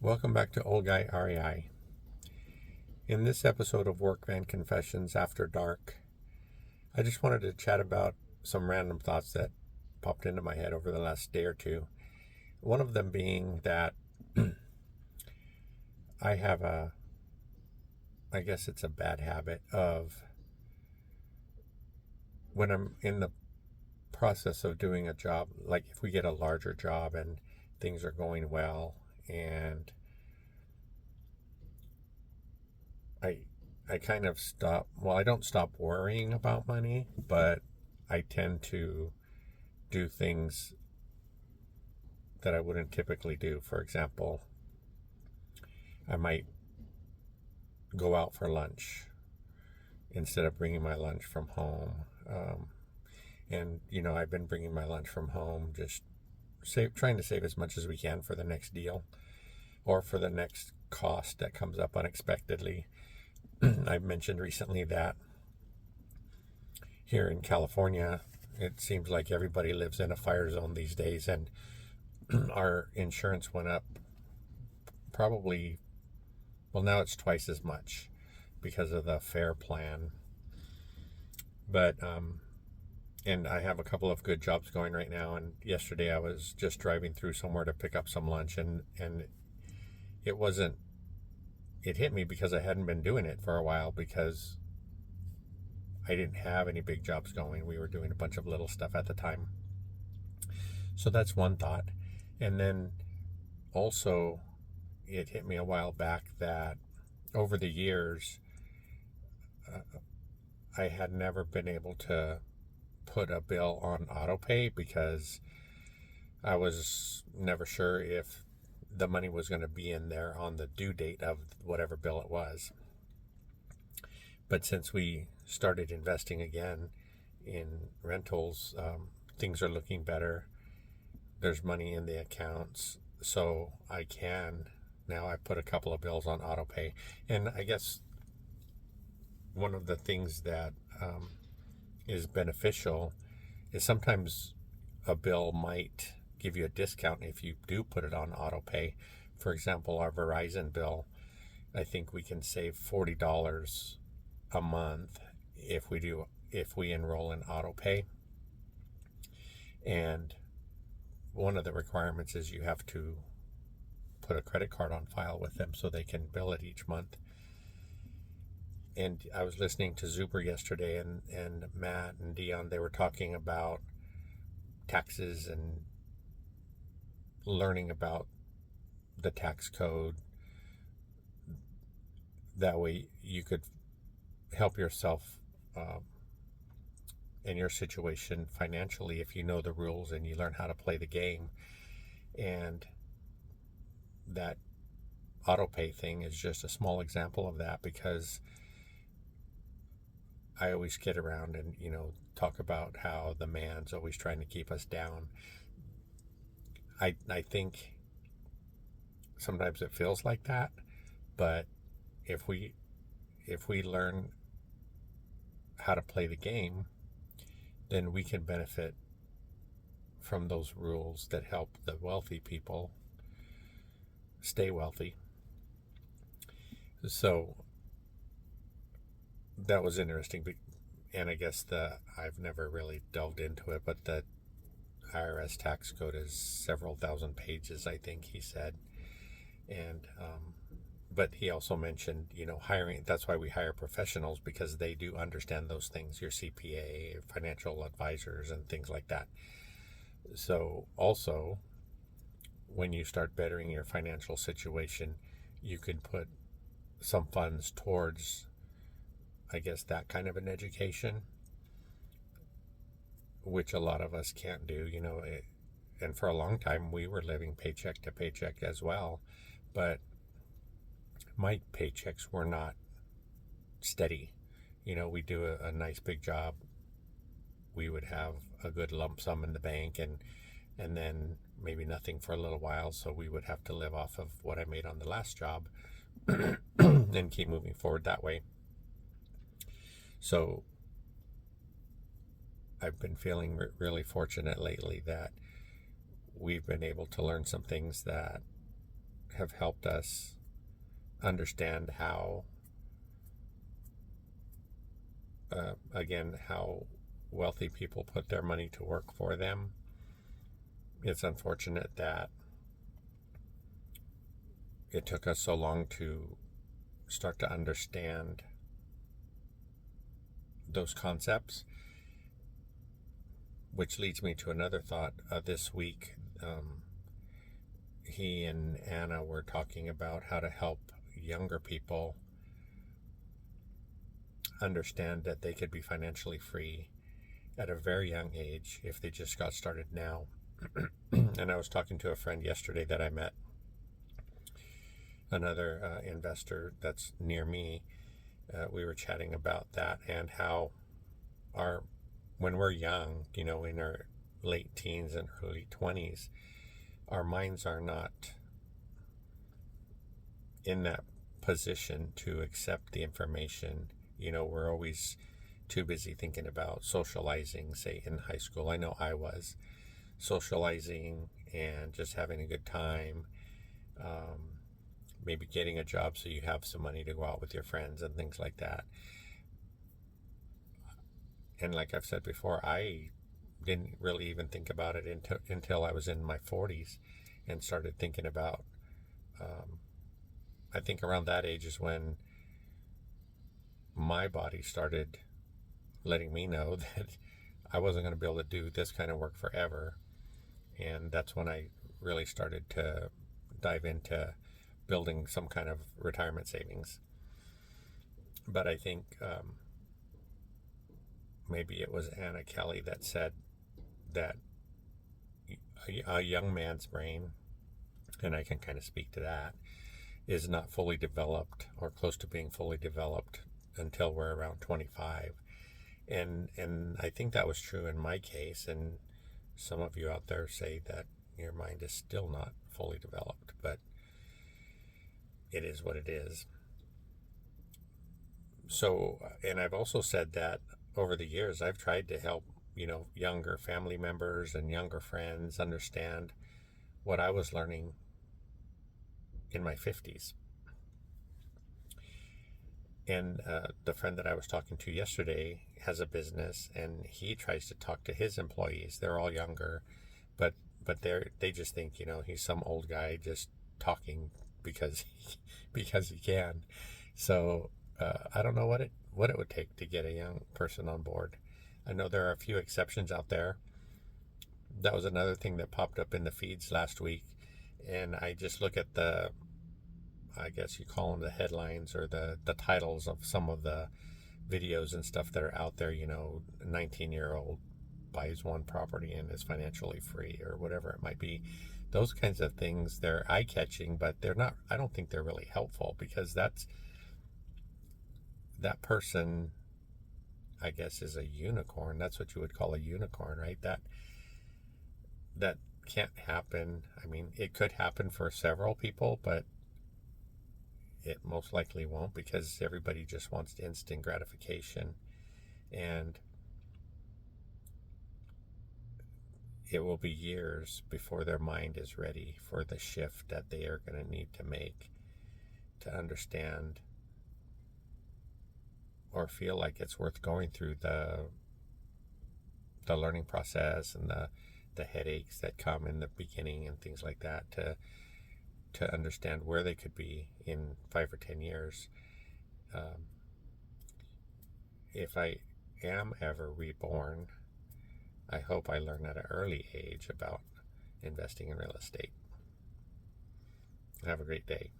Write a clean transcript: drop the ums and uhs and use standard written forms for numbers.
Welcome back to Old Guy REI. In this episode of Workman Confessions After Dark, I just wanted to chat about some random thoughts that popped into my head over the last day or two. One of them being that I have I guess it's a bad habit of when I'm in the process of doing a job, like if we get a larger job and things are going well and I I kind of stop. Well, I don't stop worrying about money, but I tend to do things that I wouldn't typically do. For example, I might go out for lunch instead of bringing my lunch from home. And I've been bringing my lunch from home, just trying to save as much as we can for the next deal or for the next cost that comes up unexpectedly. I've mentioned recently that here in California, it seems like everybody lives in a fire zone these days, and our insurance went up probably, well, now it's twice as much because of the FAIR plan. But, and I have a couple of good jobs going right now. And yesterday I was just driving through somewhere to pick up some lunch, and it wasn't, it hit me because I hadn't been doing it for a while because I didn't have any big jobs going. We were doing a bunch of little stuff at the time. So that's one thought. And then also, it hit me a while back that over the years, I had never been able to put a bill on auto pay because I was never sure if the money was going to be in there on the due date of whatever bill it was. But since we started investing again in rentals, things are looking better. There's money in the accounts, so I can now. I put a couple of bills on auto pay, and I guess one of the things that is beneficial is sometimes a bill might give you a discount if you do put it on auto pay. For example, our Verizon bill, I think we can save $40 a month if we enroll in auto pay. And one of the requirements is you have to put a credit card on file with them so they can bill it each month. And I was listening to Zuber yesterday, and Matt and Dion, they were talking about taxes and learning about the tax code. That way you could help yourself in your situation financially if you know the rules and you learn how to play the game. And that auto pay thing is just a small example of that, because I always kid around and talk about how the man's always trying to keep us down. I think sometimes it feels like that, but if we learn how to play the game, then we can benefit from those rules that help the wealthy people stay wealthy. So that was interesting, and I guess I've never really delved into it, but the IRS tax code is several thousand pages, I think he said. And but he also mentioned, hiring. That's why we hire professionals, because they do understand those things. Your CPA, financial advisors, and things like that. So also, when you start bettering your financial situation, you can put some funds towards, I guess, that kind of an education, which a lot of us can't do. And for a long time, we were living paycheck to paycheck as well, but my paychecks were not steady. We do a nice big job, we would have a good lump sum in the bank, and then maybe nothing for a little while, so we would have to live off of what I made on the last job and keep moving forward that way. So I've been feeling really fortunate lately that we've been able to learn some things that have helped us understand how, again, how wealthy people put their money to work for them. It's unfortunate that it took us so long to start to understand those concepts, which leads me to another thought. This week, he and Anna were talking about how to help younger people understand that they could be financially free at a very young age if they just got started now. And I was talking to a friend yesterday that I met, another investor that's near me. We were chatting about that and how when we're young, in our late teens and early 20s, our minds are not in that position to accept the information. We're always too busy thinking about socializing, say in high school. I know I was socializing and just having a good time, maybe getting a job so you have some money to go out with your friends and things like that. And like I've said before, I didn't really even think about it until I was in my 40s and started thinking about, I think around that age is when my body started letting me know that I wasn't going to be able to do this kind of work forever. And that's when I really started to dive into building some kind of retirement savings. But I think maybe it was Anna Kelly that said that a young man's brain, and I can kind of speak to that, is not fully developed or close to being fully developed until we're around 25. And I think that was true in my case, and some of you out there say that your mind is still not fully developed, but it is what it is. So, and I've also said that over the years, I've tried to help, younger family members and younger friends understand what I was learning in my 50s. And the friend that I was talking to yesterday has a business, and he tries to talk to his employees. They're all younger, but they just think, he's some old guy just talking because he can. So I don't know what it would take to get a young person on board. I know there are a few exceptions out there. That was another thing that popped up in the feeds last week, and I just look at I guess you call them the headlines or the titles of some of the videos and stuff that are out there. 19-year-old buys one property and is financially free, or whatever it might be. Those kinds of things, they're eye-catching, but they're not, I don't think they're really helpful, because that person, I guess, is a unicorn. That's what you would call a unicorn, right? That can't happen. I mean, it could happen for several people, but it most likely won't, because everybody just wants instant gratification, and it will be years before their mind is ready for the shift that they are going to need to make to understand or feel like it's worth going through the learning process and the headaches that come in the beginning and things like that, to understand where they could be in 5 or 10 years. If I am ever reborn, I hope I learn at an early age about investing in real estate. Have a great day.